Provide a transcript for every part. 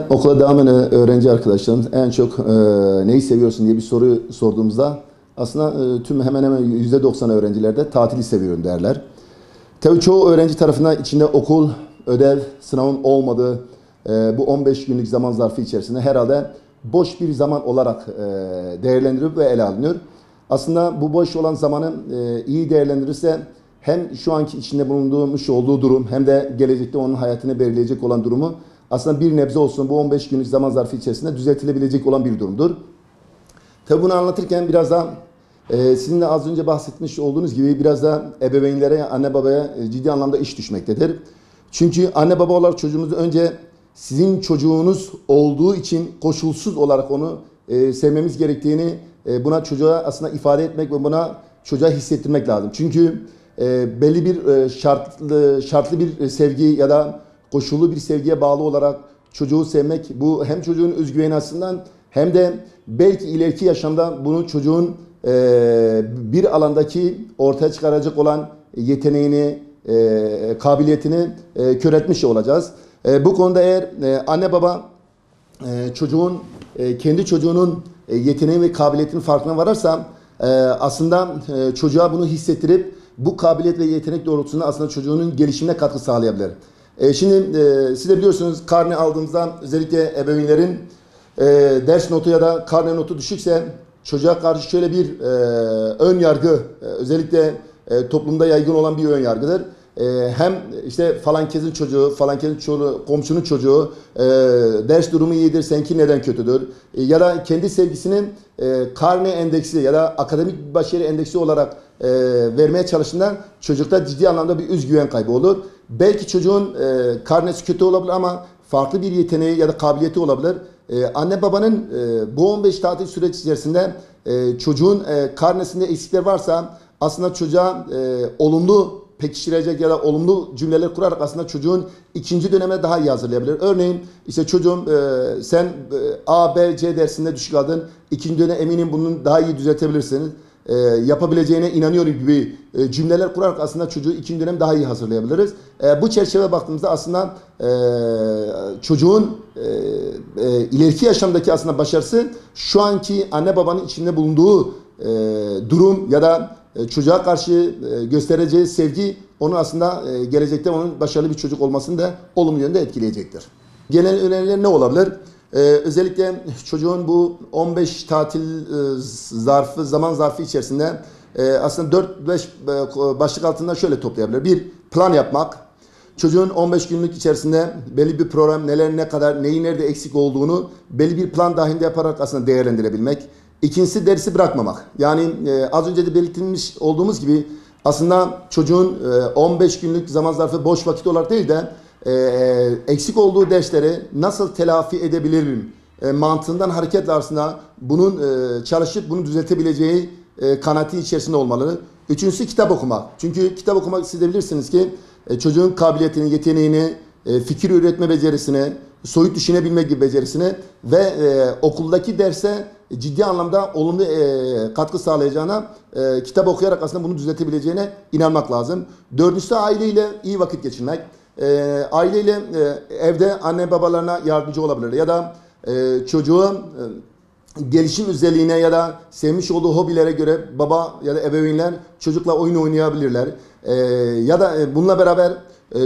Okula devam eden öğrenci arkadaşlarım en çok neyi seviyorsun diye bir soru sorduğumuzda aslında tüm hemen hemen %90 öğrencilerde tatili seviyorum derler. Tabii çoğu öğrenci tarafından içinde okul, ödev, sınavın olmadığı bu 15 günlük zaman zarfı içerisinde herhalde boş bir zaman olarak değerlendirilip ve ele alınıyor. Aslında bu boş olan zamanı iyi değerlendirirse hem şu anki içinde bulunduğumuz olduğu durum hem de gelecekte onun hayatını belirleyecek olan durumu aslında bir nebze olsun bu 15 günlük zaman zarfı içerisinde düzeltilebilecek olan bir durumdur. Tabi bunu anlatırken biraz da sizin de az önce bahsetmiş olduğunuz gibi biraz da ebeveynlere, anne babaya ciddi anlamda iş düşmektedir. Çünkü anne baba olarak çocuğumuzu önce sizin çocuğunuz olduğu için koşulsuz olarak onu sevmemiz gerektiğini buna çocuğa aslında ifade etmek ve buna çocuğa hissettirmek lazım. Çünkü belli bir şartlı bir sevgi ya da koşullu bir sevgiye bağlı olarak çocuğu sevmek bu hem çocuğun özgüveni açısından hem de belki ileriki yaşamda bunu çocuğun bir alandaki ortaya çıkaracak olan yeteneğini, kabiliyetini kör etmiş olacağız. Bu konuda eğer anne baba çocuğun kendi çocuğunun yeteneği ve kabiliyetinin farkına varırsa aslında çocuğa bunu hissettirip bu kabiliyet ve yetenek doğrultusunda aslında çocuğunun gelişimine katkı sağlayabilir. Şimdi siz de biliyorsunuz karne aldığımızda özellikle ebeveynlerin ders notu ya da karne notu düşükse çocuğa karşı şöyle bir ön yargı özellikle toplumda yaygın olan bir ön yargıdır. Hem işte falan kezin çocuğu, falan kezin çocuğu, komşunun çocuğu ders durumu iyidir, seninki neden kötüdür? Ya da kendi sevgisinin karne endeksi ya da akademik başarı endeksi olarak vermeye çalıştığında çocukta ciddi anlamda bir özgüven kaybı olur. Belki çocuğun karnesi kötü olabilir ama farklı bir yeteneği ya da kabiliyeti olabilir. Anne babanın bu 15 tatil süreç içerisinde çocuğun karnesinde eksikler varsa aslında çocuğa olumlu pekiştirecek ya da olumlu cümleler kurarak aslında çocuğun ikinci döneme daha iyi hazırlayabilir. Örneğin işte çocuğum sen A, B, C dersinde düşük aldın. İkinci dönem eminim bunun daha iyi düzeltebilirsiniz. Yapabileceğine inanıyorum gibi cümleler kurarak aslında çocuğu ikinci dönem daha iyi hazırlayabiliriz. Bu çerçeve baktığımızda aslında çocuğun ileriki yaşamdaki aslında başarısı şu anki anne babanın içinde bulunduğu durum ya da çocuğa karşı göstereceği sevgi onu aslında gelecekte onun başarılı bir çocuk olmasını da olumlu yönde etkileyecektir. Genel öneriler ne olabilir? Özellikle çocuğun bu 15 tatil zaman zarfı içerisinde aslında 4-5 başlık altında şöyle toplayabilir. Bir, plan yapmak. Çocuğun 15 günlük içerisinde belli bir program neler ne kadar neyi nerede eksik olduğunu belli bir plan dahilinde yaparak aslında değerlendirebilmek. İkincisi dersi bırakmamak. Yani az önce de belirtilmiş olduğumuz gibi aslında çocuğun 15 günlük zaman zarfı boş vakit olarak değil de eksik olduğu dersleri nasıl telafi edebilirim mantığından hareketle aslında bunun çalışıp bunu düzeltebileceği kanaati içerisinde olmalı. Üçüncüsü kitap okumak. Çünkü kitap okumak siz de bilirsiniz ki çocuğun kabiliyetini, yeteneğini, fikir üretme becerisini, soyut düşünebilme gibi becerisini ve okuldaki derse ciddi anlamda olumlu katkı sağlayacağına kitap okuyarak aslında bunu düzeltebileceğine inanmak lazım. Dördüncüsü aileyle iyi vakit geçirmek. Aileyle evde anne babalarına yardımcı olabilir ya da çocuğun gelişim özelliğine ya da sevmiş olduğu hobilere göre baba ya da ebeveynler çocukla oyun oynayabilirler. Ya da bununla beraber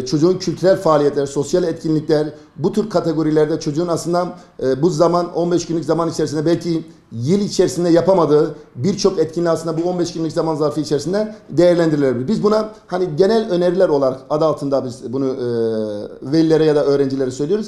çocuğun kültürel faaliyetler, sosyal etkinlikler bu tür kategorilerde çocuğun aslında bu zaman 15 günlük zaman içerisinde belki yıl içerisinde yapamadığı birçok etkinliği aslında bu 15 günlük zaman zarfı içerisinde değerlendirilebilir. Biz buna hani genel öneriler olarak adı altında biz bunu velilere ya da öğrencilere söylüyoruz.